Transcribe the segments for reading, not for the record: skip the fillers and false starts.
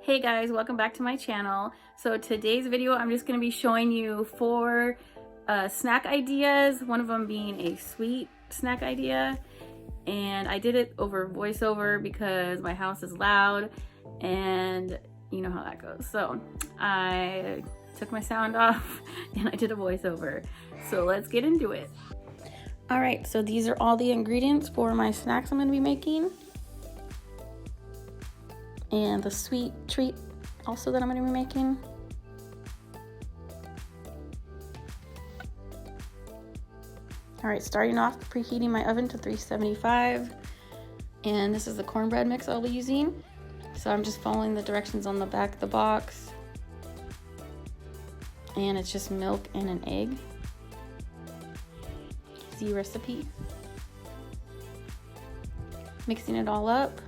Hey guys, welcome back to my channel. So today's video, I'm just going to be showing you 4 snack ideas, one of them being a sweet snack idea. And I did it over voiceover because my house is loud and you know how that goes. So I took my sound off and I did a voiceover. So let's get into it. All right, so these are all the ingredients for my snacks I'm going to be making. And the sweet treat also that I'm going to be making. All right, starting off, preheating my oven to 375. And this is the cornbread mix I'll be using. So I'm just following the directions on the back of the box. And it's just milk and an egg. Easy recipe. Mixing it all up.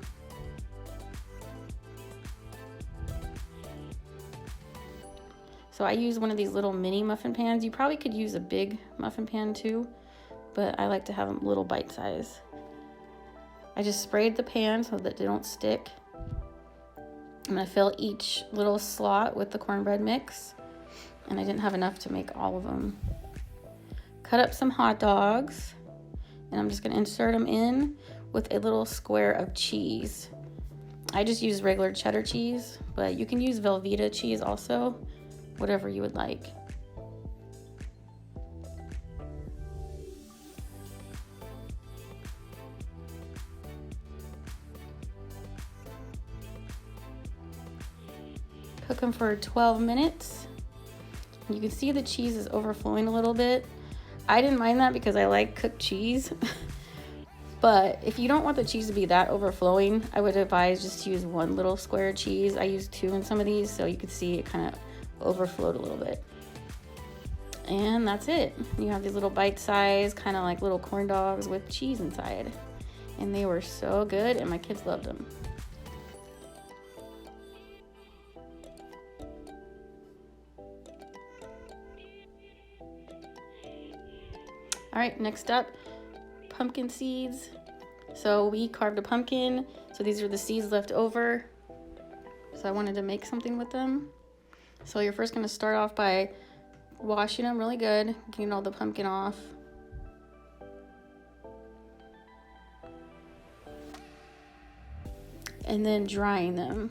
So I use one of these little mini muffin pans. You probably could use a big muffin pan too, but I like to have them little bite size. I just sprayed the pan so that they don't stick. I'm gonna fill each little slot with the cornbread mix, and I didn't have enough to make all of them. Cut up some hot dogs, and I'm just gonna insert them in with a little square of cheese. I just use regular cheddar cheese, but you can use Velveeta cheese also. Whatever you would like. Cook them for 12 minutes. You can see the cheese is overflowing a little bit. I didn't mind that because I like cooked cheese. But if you don't want the cheese to be that overflowing, I would advise just to use one little square of cheese. I used 2 in some of these, so you could see it kind of overflowed a little bit. And that's it. You have these little bite size, kind of like little corn dogs with cheese inside. And they were so good, and my kids loved them. All right, next up, pumpkin seeds. So we carved a pumpkin. So these are the seeds left over. So I wanted to make something with them. So you're first going to start off by washing them really good, getting all the pumpkin off. And then drying them.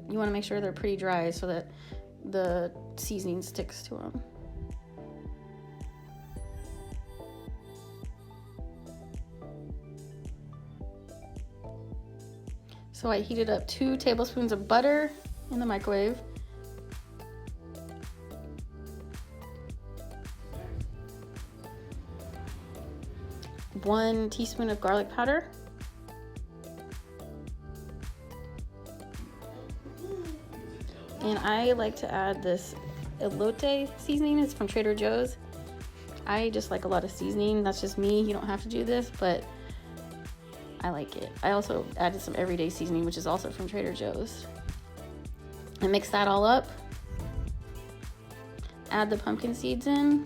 You want to make sure they're pretty dry so that the seasoning sticks to them. So I heated up 2 tablespoons of butter in the microwave. 1 teaspoon of garlic powder. And I like to add this elote seasoning. It's from Trader Joe's. I just like a lot of seasoning. That's just me. You don't have to do this, but I like it. I also added some everyday seasoning, which is also from Trader Joe's. And mix that all up. Add the pumpkin seeds in.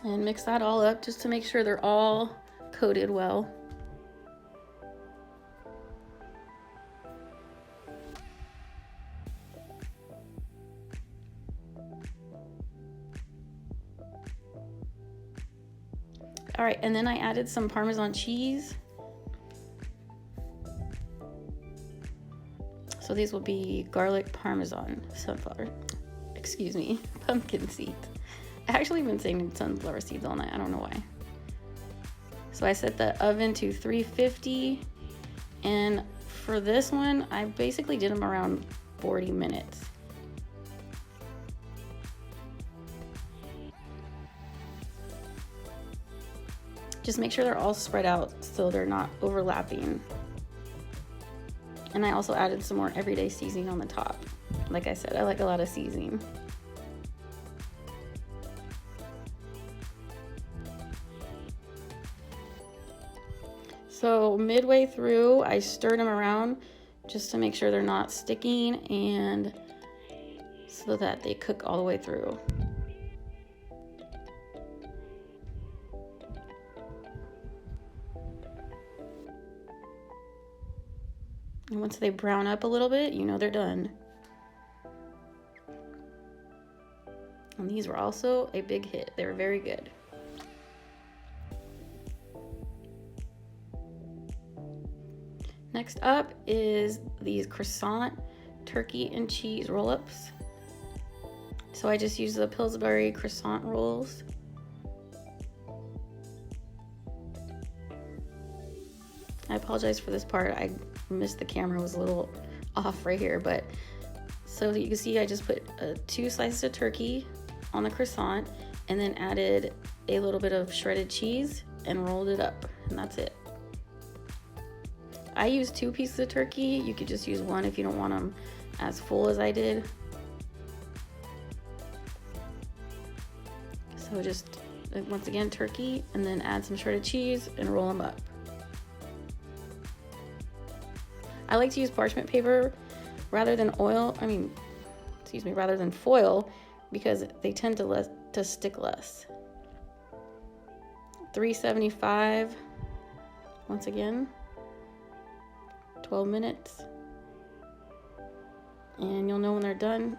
And mix that all up just to make sure they're all coated well. All right, and then I added some Parmesan cheese. So these will be garlic Parmesan pumpkin seeds. I've actually been saying sunflower seeds all night. I don't know why. So I set the oven to 350. And for this one, I basically did them around 40 minutes. Just make sure they're all spread out so they're not overlapping. And I also added some more everyday seasoning on the top. Like I said, I like a lot of seasoning. So midway through, I stirred them around just to make sure they're not sticking and so that they cook all the way through. And once they brown up a little bit, you know they're done. And these were also a big hit. They were very good. Next up is these croissant turkey and cheese roll-ups. So I just use the Pillsbury croissant rolls. I apologize for this part. I missed the camera, it was a little off right here, but so you can see I just put 2 slices of turkey on the croissant and then added a little bit of shredded cheese and rolled it up, and that's it. I used 2 pieces of turkey. You could just use 1 if you don't want them as full as I did. So just, once again, turkey, and then add some shredded cheese and roll them up. I like to use parchment paper rather than rather than foil, because they tend to stick less. $3.75, once again, 12 minutes. And you'll know when they're done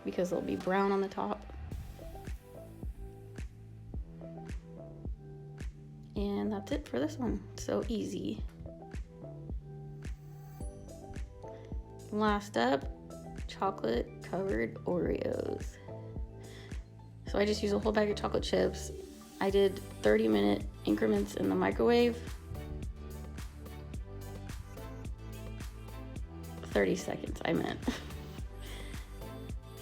because they'll be brown on the top. And that's it for this one. So easy. Last up, chocolate covered Oreos. So I just use a whole bag of chocolate chips. I did 30-minute increments in the microwave. 30 seconds, I meant.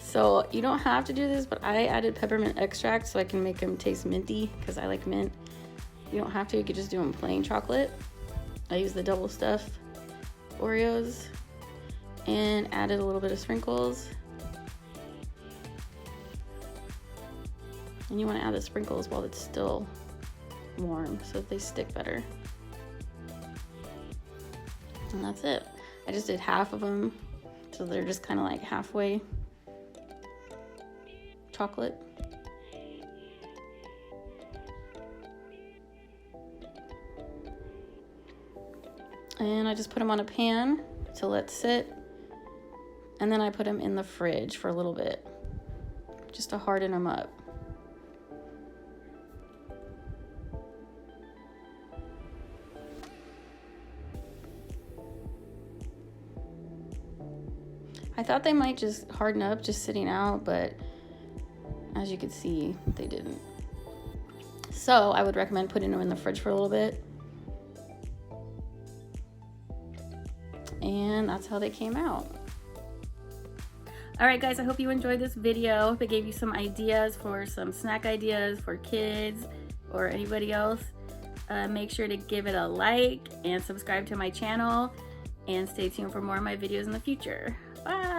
So you don't have to do this, but I added peppermint extract so I can make them taste minty because I like mint. You don't have to, you could just do them plain chocolate. I use the double stuff Oreos and added a little bit of sprinkles. And you want to add the sprinkles while it's still warm so that they stick better. And that's it. I just did half of them, so they're just kind of like halfway chocolate. And I just put them on a pan to let sit. And then I put them in the fridge for a little bit, just to harden them up. I thought they might just harden up just sitting out, but as you can see, they didn't. So I would recommend putting them in the fridge for a little bit. And that's how they came out. All right, guys, I hope you enjoyed this video. I hope it gave you some ideas for some snack ideas for kids or anybody else. Make sure to give it a like and subscribe to my channel, and stay tuned for more of my videos in the future. Bye.